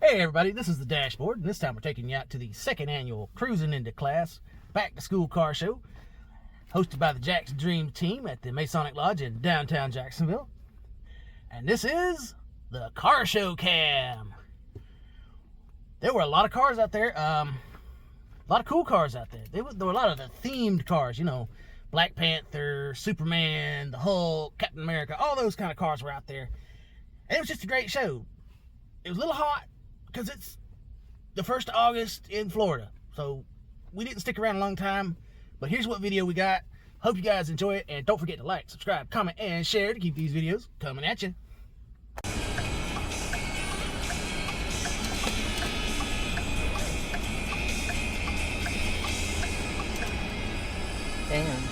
Hey everybody, this is the Dashboard, and this time we're taking you out to the second annual Cruising into Class Back to School Car Show, hosted by the Jack's Dream team at the Masonic Lodge in downtown Jacksonville. And this is the Car Show Cam. There were a lot of cars out there, a lot of cool cars out there. There were a lot of the themed cars, you know, Black Panther, Superman, the Hulk, Captain America, all those kind of cars were out there. And it was just a great show. It was a little hot because it's the 1st of August in Florida. So we didn't stick around a long time, but here's what video we got. Hope you guys enjoy it, and don't forget to like, subscribe, comment, and share to keep these videos coming at you. Damn.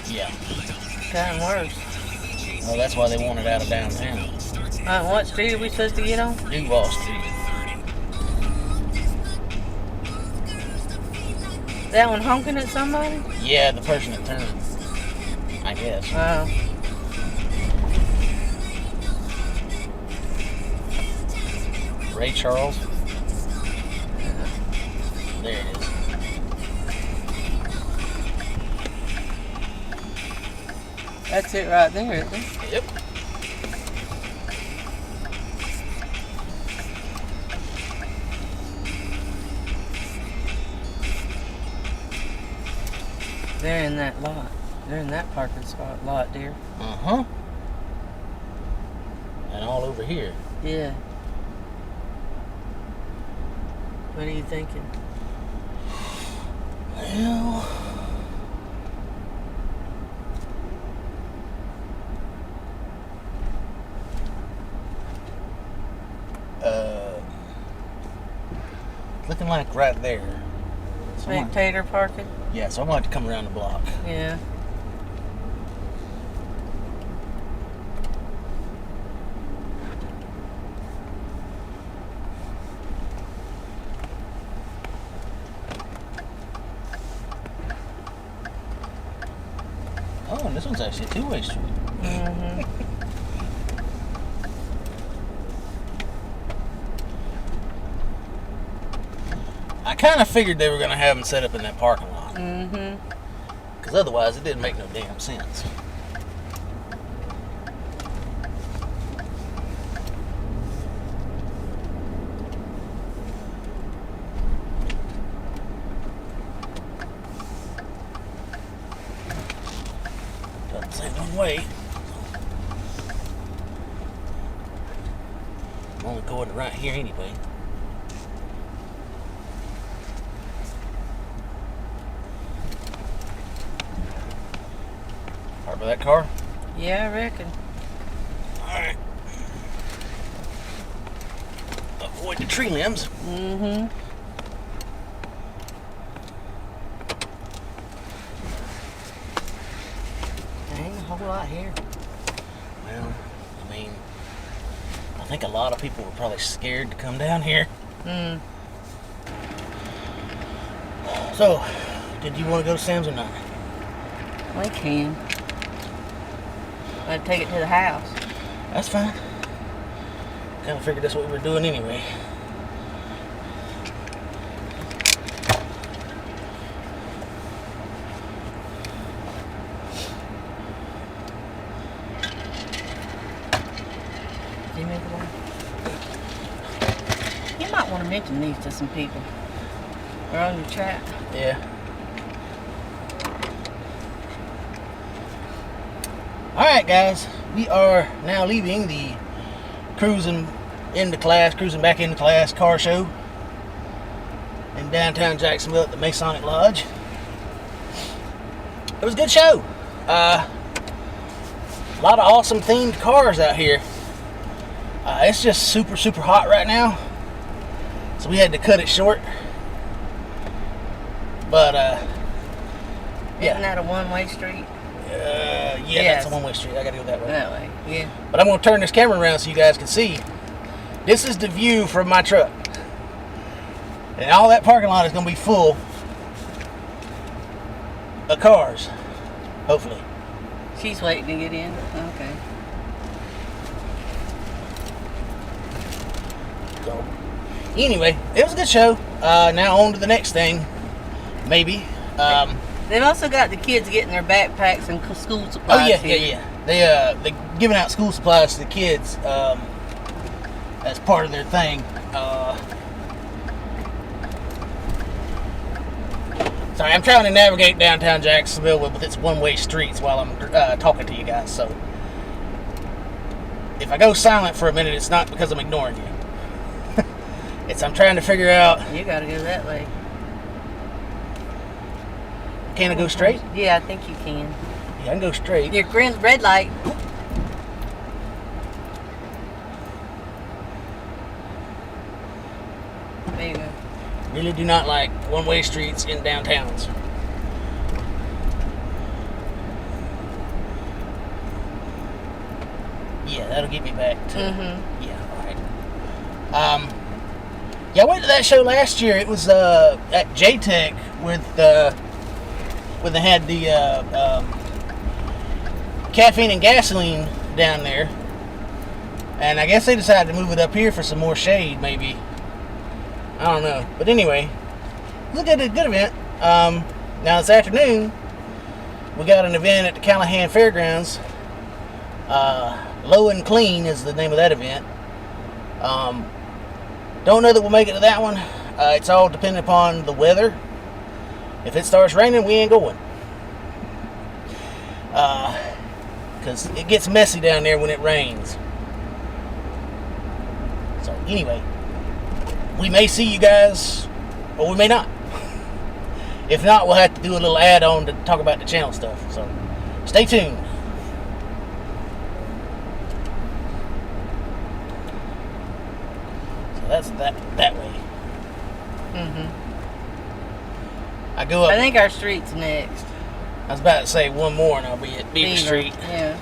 Yeah. Gotten worse. Well, that's why they want it out of downtown. What street are we supposed to get on? Duval Street. That one honking at somebody? Yeah, the person that turned, I guess. Oh. Ray Charles. There it is. That's it right there, isn't it? Yep. They're in that lot. They're in that parking spot lot, dear. Uh-huh. And all over here. Yeah. What are you thinking? Well, looking like right there. Spectator parking? Yeah, so I'm going to have to come around the block. Yeah. Oh, and this one's actually a two-way street. Mm-hmm. I kind of figured they were going to have them set up in that parking lot. Mm-hmm. Because otherwise it didn't make no damn sense. Doesn't say one way. I'm only going right here anyway. Hard by that car? Yeah, I reckon. Alright. Avoid the tree limbs. Mm-hmm. There ain't a whole lot here. Well, I mean, I think a lot of people were probably scared to come down here. Mm. So, did you want to go to Sam's or not? We can. I'd take it to the house. That's fine. Kind of figured that's what we were doing anyway. Do you make one? You might want to mention these to some people. They're on your track. Yeah. Alright guys, we are now leaving the Cruising Back into Class car show in downtown Jacksonville at the Masonic Lodge. It was a good show. A lot of awesome themed cars out here. It's just super hot right now, so we had to cut it short. But yeah. Isn't that a one-way street? Yeah, Yes. That's a one-way street. I gotta go that way. That way, yeah. But I'm gonna turn this camera around so you guys can see. This is the view from my truck. And all that parking lot is gonna be full of cars. Hopefully. She's waiting to get in. Okay. Anyway, it was a good show. Now on to the next thing, maybe. They've also got the kids getting their backpacks and school supplies. Oh yeah, here. yeah. They giving out school supplies to the kids as part of their thing. Sorry, I'm trying to navigate downtown Jacksonville with its one-way streets while I'm talking to you guys. So if I go silent for a minute, it's not because I'm ignoring you. I'm trying to figure out. You gotta go that way. Can I go straight? Yeah, I think you can. Yeah, I can go straight. Your red light. There you go. Really do not like one-way streets in downtowns. Yeah, that'll get me back to. Yeah, all right. Yeah, I went to that show last year. It was at J-Tech when they had the caffeine and gasoline down there, and I guess they decided to move it up here for some more shade, maybe. I don't know, but anyway, look at a good event. Now this afternoon, we got an event at the Callahan Fairgrounds. Low and Clean is the name of that event. Don't know that we'll make it to that one. It's all dependent upon the weather. If it starts raining, we ain't going. Because it gets messy down there when it rains. So anyway, we may see you guys, or we may not. If not, we'll have to do a little add-on to talk about the channel stuff. So stay tuned. That's that way. I go up. I think our street's next. I was about to say one more and I'll be at Beaver Street. Yeah.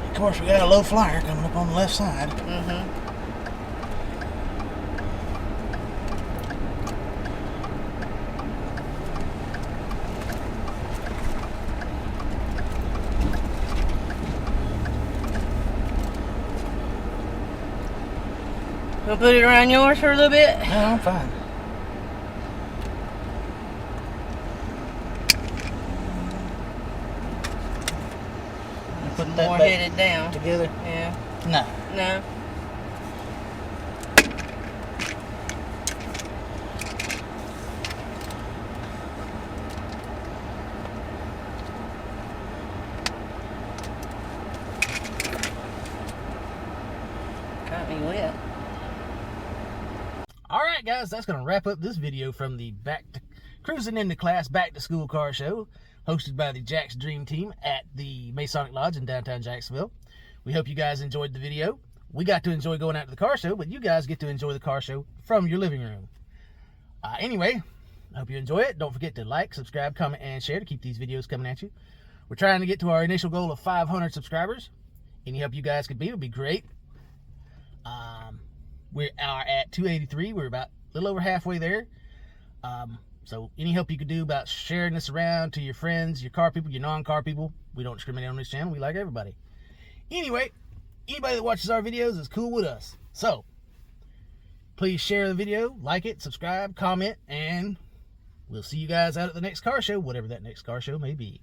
Of course, we got a low flyer coming up on the left side. We'll put it around yours for a little bit. No, I'm fine. Put that More back headed down. together. Yeah. No. No. Got me wet. Alright guys, that's going to wrap up this video from the Cruising into Class Back to School Car Show, hosted by the Jack's Dream Team at the Masonic Lodge in downtown Jacksonville. We hope you guys enjoyed the video. We got to enjoy going out to the car show, but you guys get to enjoy the car show from your living room. Anyway, I hope you enjoy it. Don't forget to like, subscribe, comment, and share to keep these videos coming at you. We're trying to get to our initial goal of 500 subscribers. Any help you guys could be would be great. We are at 283. We're about a little over halfway there. So any help you could do about sharing this around to your friends, your car people, your non-car people. We don't discriminate on this channel. We like everybody. Anyway, anybody that watches our videos is cool with us. So please share the video, like it, subscribe, comment, and we'll see you guys out at the next car show, whatever that next car show may be.